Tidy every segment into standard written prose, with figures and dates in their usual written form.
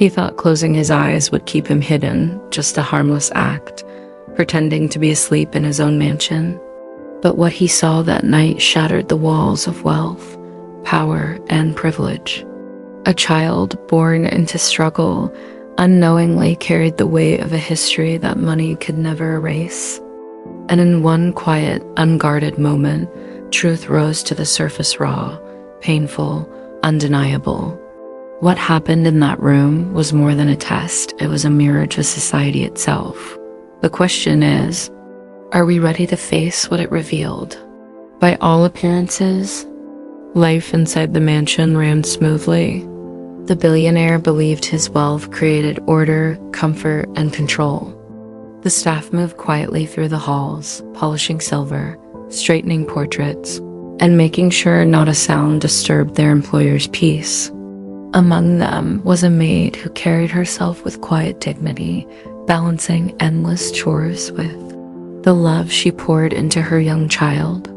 He thought closing his eyes would keep him hidden, just a harmless act, pretending to be asleep in his own mansion. But what he saw that night shattered the walls of wealth, power, and privilege. A child born into struggle unknowingly carried the weight of a history that money could never erase. And in one quiet, unguarded moment, truth rose to the surface raw, painful, undeniable. What happened in that room was more than a test, it was a mirror to society itself. The question is, are we ready to face what it revealed? By all appearances, life inside the mansion ran smoothly. The billionaire believed his wealth created order, comfort, and control. The staff moved quietly through the halls, polishing silver, straightening portraits, and making sure not a sound disturbed their employer's peace. Among them was a maid who carried herself with quiet dignity, balancing endless chores with the love she poured into her young child.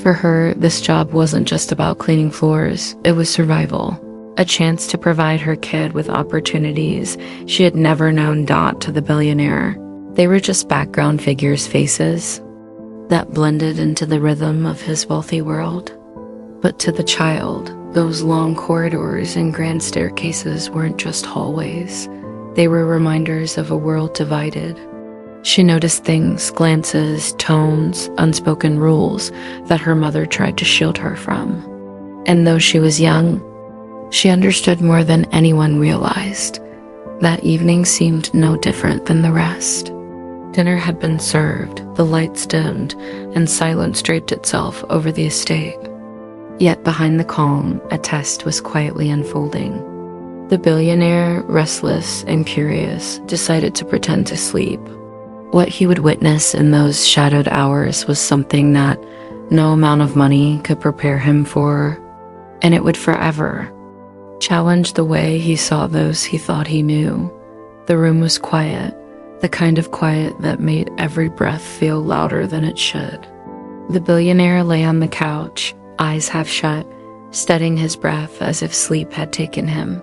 For her, this job wasn't just about cleaning floors, it was survival. A chance to provide her kid with opportunities she had never known. To the billionaire, they were just background figures' faces that blended into the rhythm of his wealthy world. But to the child, those long corridors and grand staircases weren't just hallways. They were reminders of a world divided. She noticed things, glances, tones, unspoken rules that her mother tried to shield her from. And though she was young, she understood more than anyone realized. That evening seemed no different than the rest. Dinner had been served, the lights dimmed, and silence draped itself over the estate. Yet behind the calm, a test was quietly unfolding. The billionaire, restless and curious, decided to pretend to sleep. What he would witness in those shadowed hours was something that no amount of money could prepare him for, and it would forever challenge the way he saw those he thought he knew. The room was quiet, the kind of quiet that made every breath feel louder than it should. The billionaire lay on the couch, eyes half shut, steadying his breath as if sleep had taken him.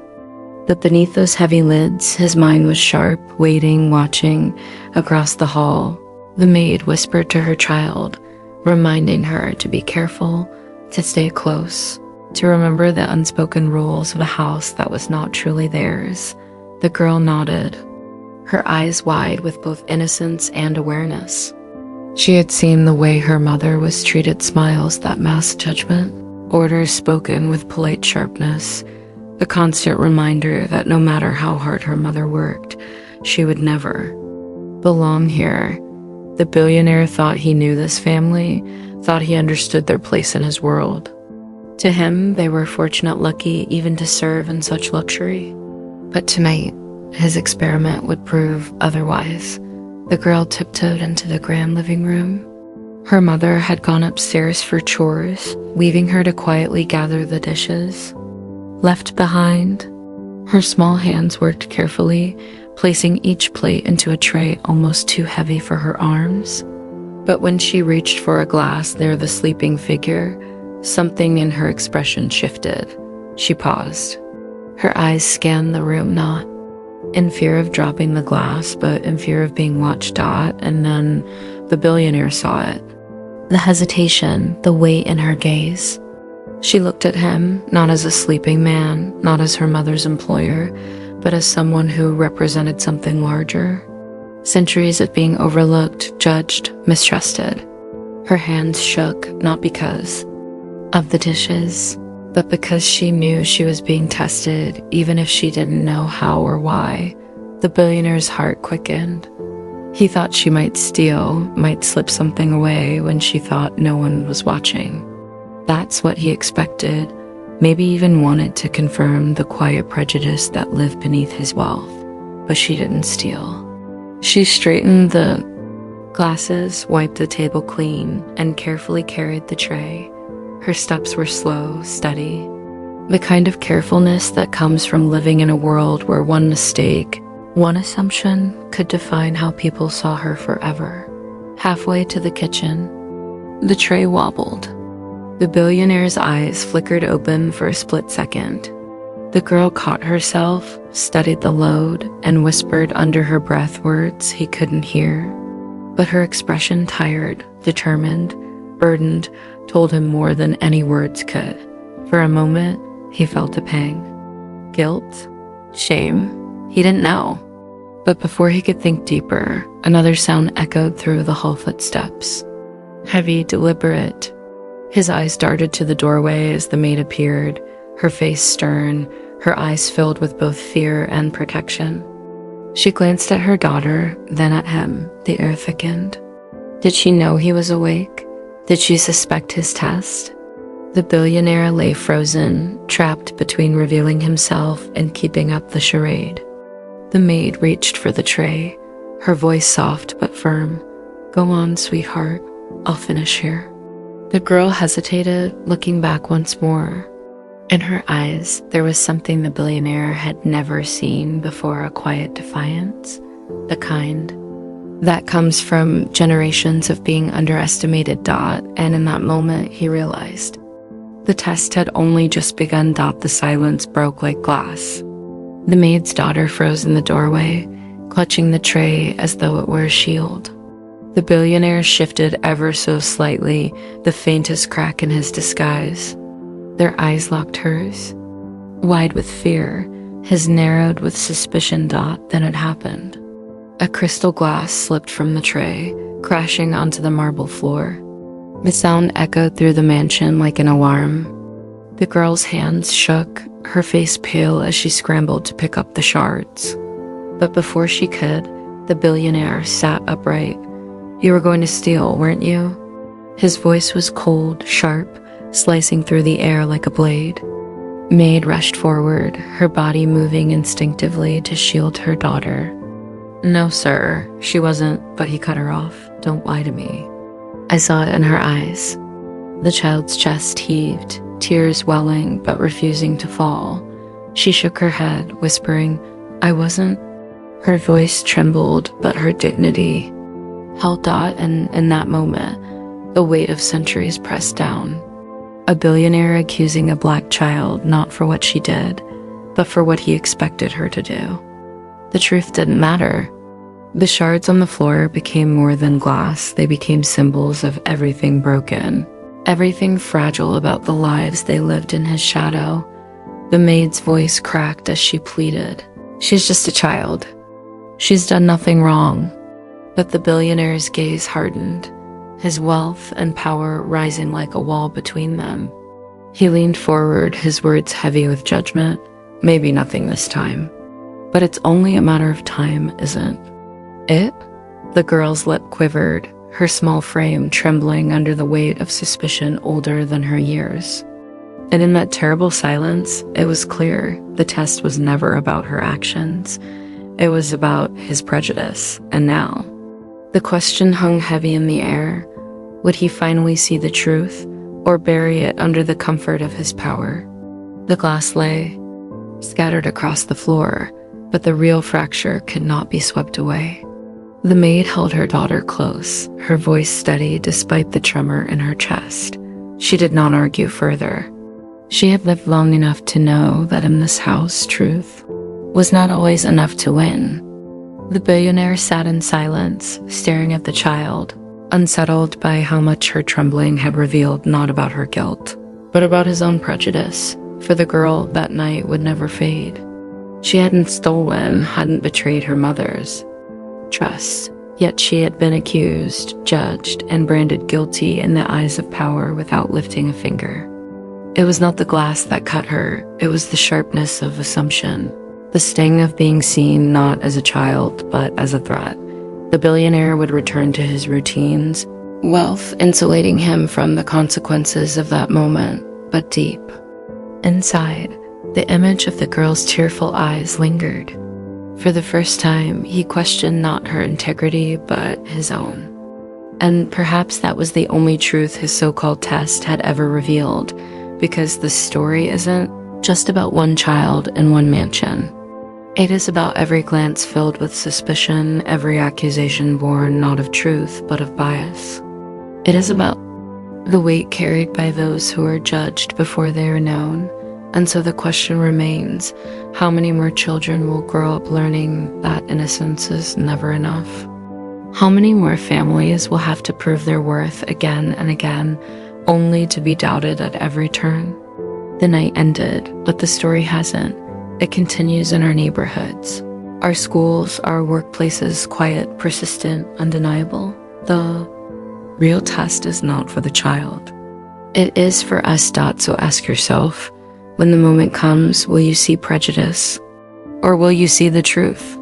But beneath those heavy lids, his mind was sharp, waiting, watching. Across the hall, the maid whispered to her child, reminding her to be careful, to stay close, to remember the unspoken rules of a house that was not truly theirs. The girl nodded, her eyes wide with both innocence and awareness. She had seen the way her mother was treated, smiles that masked judgment, orders spoken with polite sharpness, the constant reminder that no matter how hard her mother worked, she would never belong here. The billionaire thought he knew this family, thought he understood their place in his world. To him, they were fortunate, lucky even to serve in such luxury. But tonight, his experiment would prove otherwise. The girl tiptoed into the grand living room. Her mother had gone upstairs for chores, leaving her to quietly gather the dishes. Left behind, her small hands worked carefully, placing each plate into a tray almost too heavy for her arms. But when she reached for a glass near the sleeping figure, something in her expression shifted. She paused. Her eyes scanned the room, not in fear of dropping the glass, but in fear of being watched. And then the billionaire saw it. The hesitation, the weight in her gaze. She looked at him, not as a sleeping man, not as her mother's employer, but as someone who represented something larger. Centuries of being overlooked, judged, mistrusted. Her hands shook, not because of the dishes, but because she knew she was being tested, even if she didn't know how or why. The billionaire's heart quickened. He thought she might steal, might slip something away when she thought no one was watching. That's what he expected, maybe even wanted to confirm the quiet prejudice that lived beneath his wealth. But she didn't steal. She straightened the glasses, wiped the table clean, and carefully carried the tray. Her steps were slow, steady, the kind of carefulness that comes from living in a world where one mistake, one assumption, could define how people saw her forever. Halfway to the kitchen, the tray wobbled. The billionaire's eyes flickered open for a split second. The girl caught herself, studied the load, and whispered under her breath words he couldn't hear. But her expression, tired, determined, burdened, told him more than any words could. For a moment, he felt a pang. Guilt? Shame? He didn't know. But before he could think deeper, another sound echoed through the hall footsteps. Heavy, deliberate. His eyes darted to the doorway as the maid appeared, her face stern, her eyes filled with both fear and protection. She glanced at her daughter, then at him. The air thickened. Did she know he was awake? Did she suspect his test? The billionaire lay frozen, trapped between revealing himself and keeping up the charade. The maid reached for the tray, her voice soft but firm. Go on, sweetheart. I'll finish here. The girl hesitated, looking back once more. In her eyes, there was something the billionaire had never seen before, a quiet defiance, the kind that comes from generations of being underestimated. And in that moment, he realized the test had only just begun. The silence broke like glass. The maid's daughter froze in the doorway, clutching the tray as though it were a shield. The billionaire shifted ever so slightly, the faintest crack in his disguise. Their eyes locked hers, wide with fear, his narrowed with suspicion. Then it happened. A crystal glass slipped from the tray, crashing onto the marble floor. The sound echoed through the mansion like an alarm. The girl's hands shook, her face pale as she scrambled to pick up the shards. But before she could, the billionaire sat upright. You were going to steal, weren't you? His voice was cold, sharp, slicing through the air like a blade. Maid rushed forward, her body moving instinctively to shield her daughter. No, sir, she wasn't, but he cut her off. Don't lie to me. I saw it in her eyes. The child's chest heaved, tears welling but refusing to fall. She shook her head, whispering, I wasn't. Her voice trembled, but her dignity held. And in that moment, the weight of centuries pressed down. A billionaire accusing a black child not for what she did, but for what he expected her to do. The truth didn't matter. The shards on the floor became more than glass. They became symbols of everything broken, everything fragile about the lives they lived in his shadow. The maid's voice cracked as she pleaded. She's just a child. She's done nothing wrong. But the billionaire's gaze hardened, his wealth and power rising like a wall between them. He leaned forward, his words heavy with judgment. Maybe nothing this time. But it's only a matter of time, isn't it? The girl's lip quivered, her small frame trembling under the weight of suspicion older than her years. And in that terrible silence, it was clear the test was never about her actions. It was about his prejudice. And now, the question hung heavy in the air. Would he finally see the truth, or bury it under the comfort of his power? The glass lay, scattered across the floor, but the real fracture could not be swept away. The maid held her daughter close, her voice steady despite the tremor in her chest. She did not argue further. She had lived long enough to know that in this house, truth was not always enough to win. The billionaire sat in silence, staring at the child, unsettled by how much her trembling had revealed not about her guilt, but about his own prejudice. For the girl, that night would never fade. She hadn't stolen, hadn't betrayed her mother's trust, yet she had been accused, judged, and branded guilty in the eyes of power without lifting a finger. It was not the glass that cut her, it was the sharpness of assumption, the sting of being seen not as a child, but as a threat. The billionaire would return to his routines, wealth insulating him from the consequences of that moment, but deep inside, the image of the girl's tearful eyes lingered. For the first time, he questioned not her integrity, but his own. And perhaps that was the only truth his so-called test had ever revealed, because the story isn't just about one child in one mansion. It is about every glance filled with suspicion, every accusation born not of truth, but of bias. It is about the weight carried by those who are judged before they are known, And so the question remains, how many more children will grow up learning that innocence is never enough? How many more families will have to prove their worth again and again, only to be doubted at every turn? The night ended, but the story hasn't. It continues in our neighborhoods, our schools, our workplaces, quiet, persistent, undeniable. The real test is not for the child. It is for us. So ask yourself, when the moment comes, will you see prejudice? Or will you see the truth?